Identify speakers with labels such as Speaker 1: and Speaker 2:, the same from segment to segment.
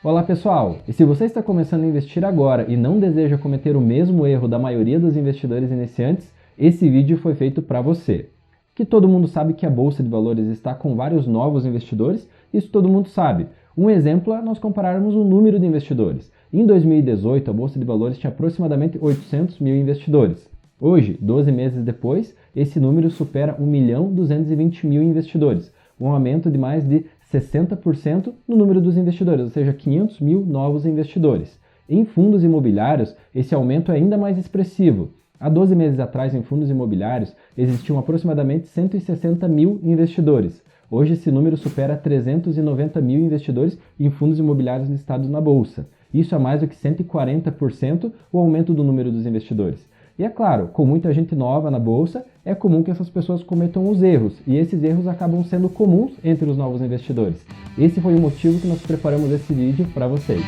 Speaker 1: Olá pessoal, e se você está começando a investir agora e não deseja cometer o mesmo erro da maioria dos investidores iniciantes, esse vídeo foi feito para você. Que todo mundo sabe que a Bolsa de Valores está com vários novos investidores, isso todo mundo sabe. Um exemplo é nós compararmos o número de investidores. Em 2018, a Bolsa de Valores tinha aproximadamente 800 mil investidores. Hoje, 12 meses depois, esse número supera 1.220.000 investidores, um aumento de mais de 60% no número dos investidores, ou seja, 500 mil novos investidores. Em fundos imobiliários, esse aumento é ainda mais expressivo. Há 12 meses atrás, em fundos imobiliários, existiam aproximadamente 160 mil investidores. Hoje, esse número supera 390 mil investidores em fundos imobiliários listados na Bolsa. Isso é mais do que 140% o aumento do número dos investidores. E é claro, com muita gente nova na Bolsa, é comum que essas pessoas cometam os erros, e esses erros acabam sendo comuns entre os novos investidores. Esse foi o motivo que nós preparamos esse vídeo para vocês.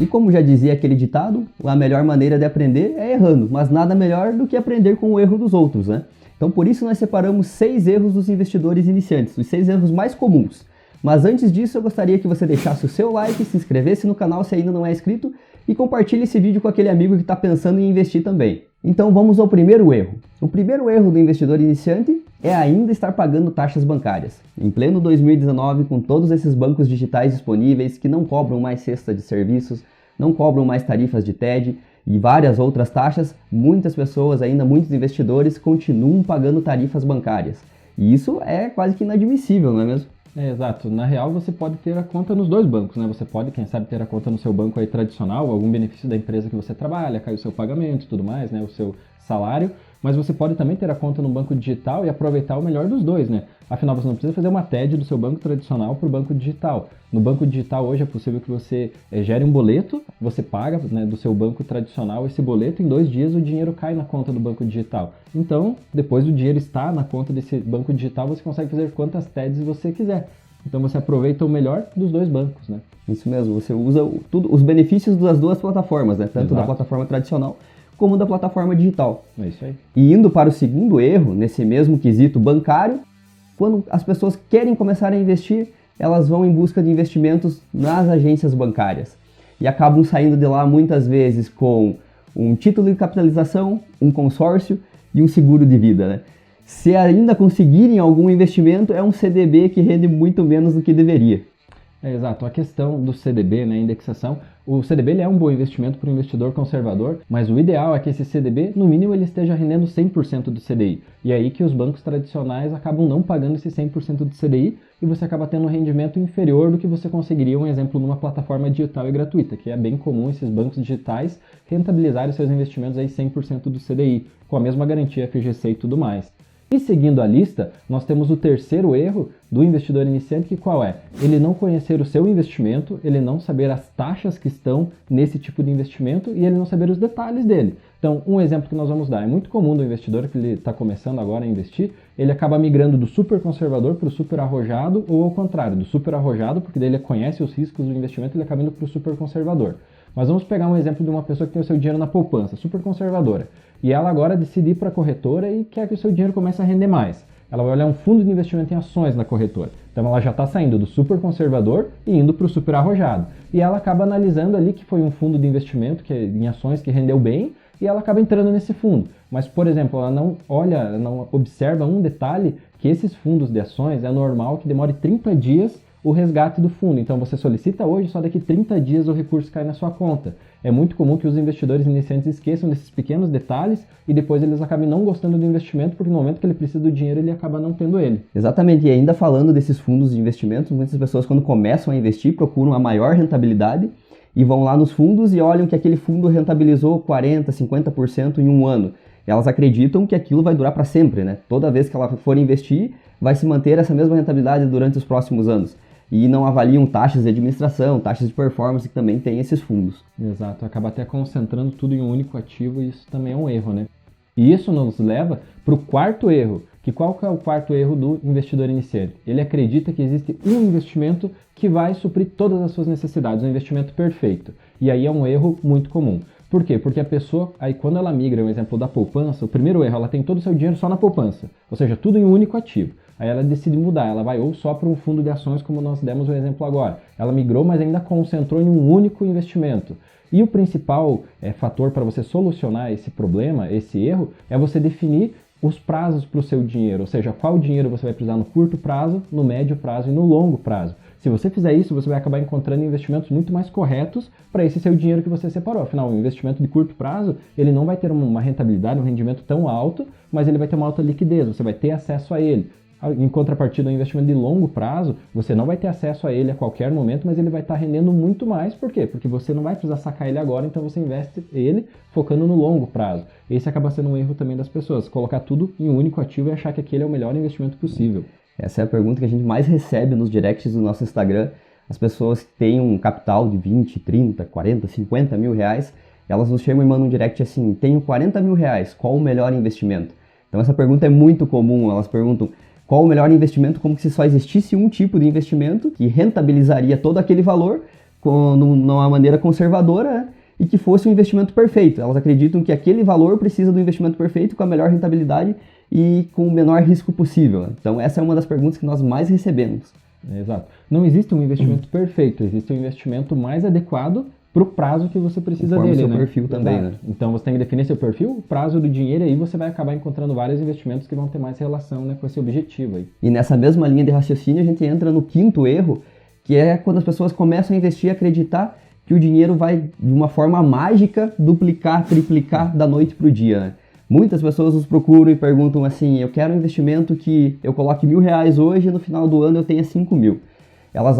Speaker 2: E como já dizia aquele ditado, a melhor maneira de aprender é errando, mas nada melhor do que aprender com o erro dos outros, né? Então por isso nós separamos 6 erros dos investidores iniciantes, os 6 erros mais comuns. Mas antes disso eu gostaria que você deixasse o seu like, se inscrevesse no canal se ainda não é inscrito e compartilhe esse vídeo com aquele amigo que está pensando em investir também. Então vamos ao primeiro erro. O primeiro erro do investidor iniciante é ainda estar pagando taxas bancárias. Em pleno 2019, com todos esses bancos digitais disponíveis que não cobram mais cesta de serviços, não cobram mais tarifas de TED e várias outras taxas, muitas pessoas, ainda muitos investidores, continuam pagando tarifas bancárias. E isso é quase que inadmissível, não é mesmo?
Speaker 1: Exato. Na real, você pode ter a conta nos dois bancos, né? Você pode, quem sabe, ter a conta no seu banco aí tradicional, algum benefício da empresa que você trabalha, cai o seu pagamento e tudo mais, né? O seu salário. Mas você pode também ter a conta no banco digital e aproveitar o melhor dos dois, né? Afinal, você não precisa fazer uma TED do seu banco tradicional para o banco digital. No banco digital hoje é possível que você gere um boleto, você paga, né, do seu banco tradicional esse boleto, em 2 dias o dinheiro cai na conta do banco digital. Então, depois do dinheiro estar na conta desse banco digital, você consegue fazer quantas TEDs você quiser. Então você aproveita o melhor dos dois bancos, né?
Speaker 2: Isso mesmo, você usa os benefícios das duas plataformas, né? Tanto da plataforma tradicional como da plataforma digital.
Speaker 1: É isso aí.
Speaker 2: E indo para o segundo erro, nesse mesmo quesito bancário, quando as pessoas querem começar a investir, elas vão em busca de investimentos nas agências bancárias. E acabam saindo de lá muitas vezes com um título de capitalização, um consórcio e um seguro de vida, né? Se ainda conseguirem algum investimento, é um CDB que rende muito menos do que deveria.
Speaker 1: Exato. A questão do CDB, né, indexação, o CDB ele é um bom investimento para o investidor conservador, mas o ideal é que esse CDB, no mínimo, ele esteja rendendo 100% do CDI. E aí que os bancos tradicionais acabam não pagando esse 100% do CDI e você acaba tendo um rendimento inferior do que você conseguiria, um exemplo, numa plataforma digital e gratuita, que é bem comum esses bancos digitais rentabilizarem seus investimentos aí 100% do CDI, com a mesma garantia FGC e tudo mais. E seguindo a lista, nós temos o terceiro erro do investidor iniciante, que qual é? Ele não conhecer o seu investimento, ele não saber as taxas que estão nesse tipo de investimento e ele não saber os detalhes dele. Então, um exemplo que nós vamos dar, é muito comum do investidor que ele está começando agora a investir, ele acaba migrando do super conservador para o super arrojado ou ao contrário, do super arrojado, porque daí ele conhece os riscos do investimento e ele acaba indo para o super conservador. Mas vamos pegar um exemplo de uma pessoa que tem o seu dinheiro na poupança, super conservadora, e ela agora decide ir para a corretora e quer que o seu dinheiro comece a render mais. Ela vai olhar um fundo de investimento em ações na corretora. Então ela já está saindo do super conservador e indo para o super arrojado. E ela acaba analisando ali que foi um fundo de investimento em ações que rendeu bem e ela acaba entrando nesse fundo. Mas, por exemplo, ela não olha, não observa um detalhe, que esses fundos de ações é normal que demore 30 dias o resgate do fundo. Então você solicita hoje, só daqui 30 dias o recurso cai na sua conta. É muito comum que os investidores iniciantes esqueçam desses pequenos detalhes e depois eles acabem não gostando do investimento, porque no momento que ele precisa do dinheiro, ele acaba não tendo ele.
Speaker 2: Exatamente, e ainda falando desses fundos de investimento, muitas pessoas quando começam a investir procuram a maior rentabilidade e vão lá nos fundos e olham que aquele fundo rentabilizou 40%, 50% em um ano. Elas acreditam que aquilo vai durar para sempre, né? Toda vez que ela for investir, vai se manter essa mesma rentabilidade durante os próximos anos. E não avaliam taxas de administração, taxas de performance que também tem esses fundos.
Speaker 1: Exato, acaba até concentrando tudo em um único ativo e isso também é um erro, né? E isso nos leva para o quarto erro, que qual que é o quarto erro do investidor iniciante? Ele acredita que existe um investimento que vai suprir todas as suas necessidades, um investimento perfeito. E aí é um erro muito comum. Por quê? Porque a pessoa, aí quando ela migra, um exemplo da poupança, o primeiro erro, ela tem todo o seu dinheiro só na poupança, ou seja, tudo em um único ativo. Aí ela decide mudar, ela vai ou só para um fundo de ações, como nós demos o exemplo agora. Ela migrou, mas ainda concentrou em um único investimento. E o principal fator para você solucionar esse problema, esse erro, é você definir os prazos para o seu dinheiro, ou seja, qual dinheiro você vai precisar no curto prazo, no médio prazo e no longo prazo. Se você fizer isso, você vai acabar encontrando investimentos muito mais corretos para esse seu dinheiro que você separou. Afinal, um investimento de curto prazo, ele não vai ter uma rentabilidade, um rendimento tão alto, mas ele vai ter uma alta liquidez, você vai ter acesso a ele. Em contrapartida, um investimento de longo prazo, você não vai ter acesso a ele a qualquer momento, mas ele vai estar rendendo muito mais. Por quê? Porque você não vai precisar sacar ele agora, então você investe ele focando no longo prazo. Esse acaba sendo um erro também das pessoas, colocar tudo em um único ativo e achar que aquele é o melhor investimento possível.
Speaker 2: Essa é a pergunta que a gente mais recebe nos directs do nosso Instagram. As pessoas que têm um capital de 20, 30, 40, 50 mil reais, elas nos chamam e mandam um direct assim, tenho 40 mil reais, qual o melhor investimento? Então essa pergunta é muito comum, elas perguntam qual o melhor investimento, como se só existisse um tipo de investimento que rentabilizaria todo aquele valor numa maneira conservadora, né? E que fosse um investimento perfeito. Elas acreditam que aquele valor precisa do investimento perfeito com a melhor rentabilidade e com o menor risco possível, né? Então essa é uma das perguntas que nós mais recebemos.
Speaker 1: Exato. Não existe um investimento perfeito, existe um investimento mais adequado para o prazo que você precisa
Speaker 2: Conforme
Speaker 1: dele,
Speaker 2: o seu
Speaker 1: né?
Speaker 2: perfil também, né?
Speaker 1: Então você tem que definir seu perfil, o prazo do dinheiro, e aí você vai acabar encontrando vários investimentos que vão ter mais relação, né, com esse objetivo aí.
Speaker 2: E nessa mesma linha de raciocínio a gente entra no quinto erro, que é quando as pessoas começam a investir e acreditar que o dinheiro vai, de uma forma mágica, duplicar, triplicar da noite para o dia, né? Muitas pessoas nos procuram e perguntam assim, eu quero um investimento que eu coloque R$1.000 hoje e no final do ano eu tenha 5 mil. Elas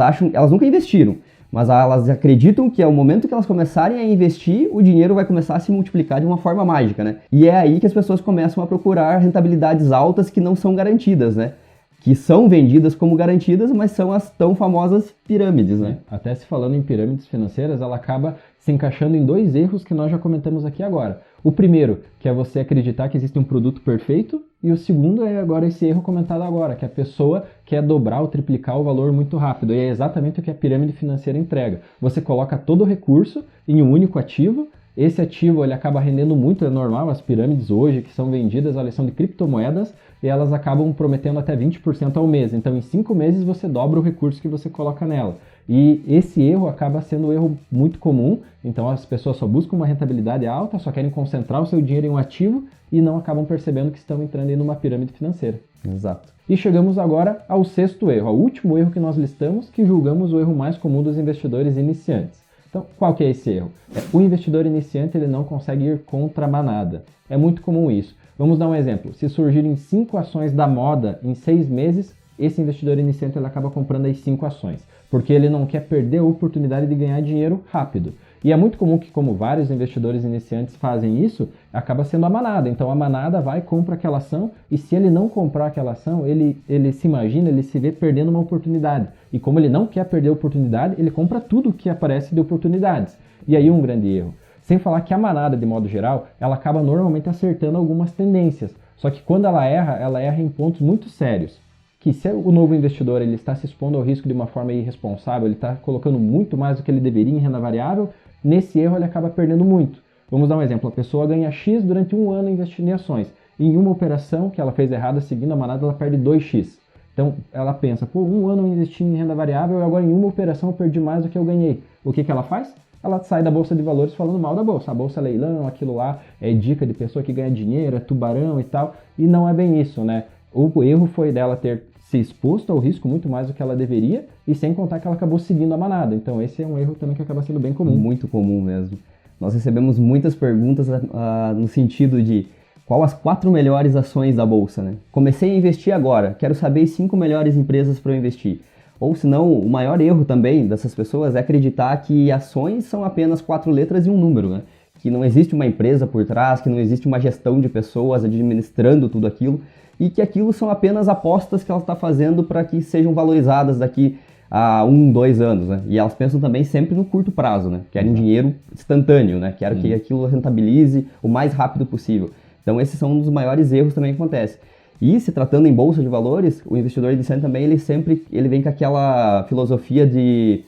Speaker 2: nunca investiram, mas elas acreditam que ao momento que elas começarem a investir, o dinheiro vai começar a se multiplicar de uma forma mágica, né? E é aí que as pessoas começam a procurar rentabilidades altas que não são garantidas, né? Que são vendidas como garantidas, mas são as tão famosas pirâmides, né?
Speaker 1: Até se falando em pirâmides financeiras, ela acaba se encaixando em dois erros que nós já comentamos aqui agora. O primeiro, que é você acreditar que existe um produto perfeito, e o segundo é agora esse erro comentado agora, que a pessoa quer dobrar ou triplicar o valor muito rápido, e é exatamente o que a pirâmide financeira entrega. Você coloca todo o recurso em um único ativo, esse ativo ele acaba rendendo muito, é normal, as pirâmides hoje que são vendidas, elas são de criptomoedas, e elas acabam prometendo até 20% ao mês. Então, em 5 meses, você dobra o recurso que você coloca nela. E esse erro acaba sendo um erro muito comum. Então, as pessoas só buscam uma rentabilidade alta, só querem concentrar o seu dinheiro em um ativo e não acabam percebendo que estão entrando em uma pirâmide financeira.
Speaker 2: Exato.
Speaker 1: E chegamos agora ao sexto erro, ao último erro que nós listamos, que julgamos o erro mais comum dos investidores iniciantes. Então, qual que é esse erro? O investidor iniciante ele não consegue ir contra a manada. É muito comum isso. Vamos dar um exemplo. Se surgirem 5 ações da moda em 6 meses, esse investidor iniciante ele acaba comprando as 5 ações, porque ele não quer perder a oportunidade de ganhar dinheiro rápido. E é muito comum que, como vários investidores iniciantes fazem isso, acaba sendo a manada. Então a manada vai e compra aquela ação, e se ele não comprar aquela ação, ele se imagina, ele se vê perdendo uma oportunidade. E como ele não quer perder a oportunidade, ele compra tudo que aparece de oportunidades. E aí um grande erro. Sem falar que a manada, de modo geral, ela acaba normalmente acertando algumas tendências. Só que quando ela erra em pontos muito sérios. Que se o novo investidor ele está se expondo ao risco de uma forma irresponsável, ele está colocando muito mais do que ele deveria em renda variável, nesse erro ele acaba perdendo muito. Vamos dar um exemplo. A pessoa ganha X durante um ano investindo em ações. Em uma operação que ela fez errada, seguindo a manada, ela perde 2X. Então ela pensa, um ano eu investi em renda variável e agora em uma operação eu perdi mais do que eu ganhei. O que ela faz? Ela sai da Bolsa de Valores falando mal da Bolsa. A Bolsa é leilão, aquilo lá é dica de pessoa que ganha dinheiro, é tubarão e tal. E não é bem isso, né? O erro foi dela ter se exposto ao risco muito mais do que ela deveria e sem contar que ela acabou seguindo a manada. Então esse é um erro também que acaba sendo bem comum.
Speaker 2: Muito comum mesmo. Nós recebemos muitas perguntas no sentido de qual as 4 melhores ações da Bolsa, né? Comecei a investir agora, quero saber as 5 melhores empresas para eu investir. Ou senão, o maior erro também dessas pessoas é acreditar que ações são apenas 4 letras e um número, né? Que não existe uma empresa por trás, que não existe uma gestão de pessoas administrando tudo aquilo e que aquilo são apenas apostas que ela está fazendo para que sejam valorizadas daqui a 1, 2 anos, né? E elas pensam também sempre no curto prazo, né? Querem dinheiro instantâneo, né? Querem que aquilo rentabilize o mais rápido possível. Então esses são um dos maiores erros também que acontece. E se tratando em bolsa de valores, o investidor iniciante também ele vem com aquela filosofia de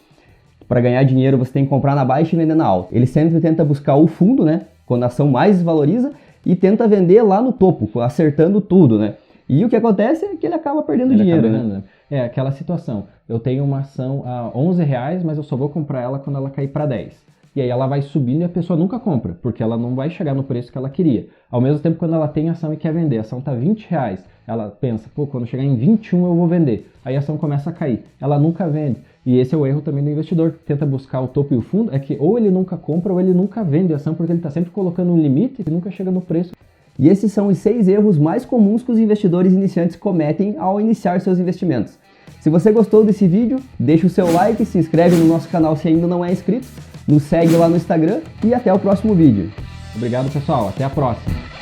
Speaker 2: Para ganhar dinheiro você tem que comprar na baixa e vender na alta. Ele sempre tenta buscar o fundo, né, quando a ação mais desvaloriza, e tenta vender lá no topo, acertando tudo, né? E o que acontece é que ele acaba perdendo dinheiro, né?
Speaker 1: É aquela situação, eu tenho uma ação a R$11, mas eu só vou comprar ela quando ela cair para 10. E aí ela vai subindo e a pessoa nunca compra, porque ela não vai chegar no preço que ela queria. Ao mesmo tempo, quando ela tem ação e quer vender, a ação tá R$20, ela pensa, pô, quando chegar em 21 eu vou vender. Aí a ação começa a cair, ela nunca vende. E esse é o erro também do investidor, que tenta buscar o topo e o fundo, é que ou ele nunca compra ou ele nunca vende a ação, porque ele está sempre colocando um limite e nunca chega no preço.
Speaker 2: E esses são os 6 erros mais comuns que os investidores iniciantes cometem ao iniciar seus investimentos. Se você gostou desse vídeo, deixa o seu like, se inscreve no nosso canal se ainda não é inscrito, nos segue lá no Instagram e até o próximo vídeo.
Speaker 1: Obrigado, pessoal, até a próxima.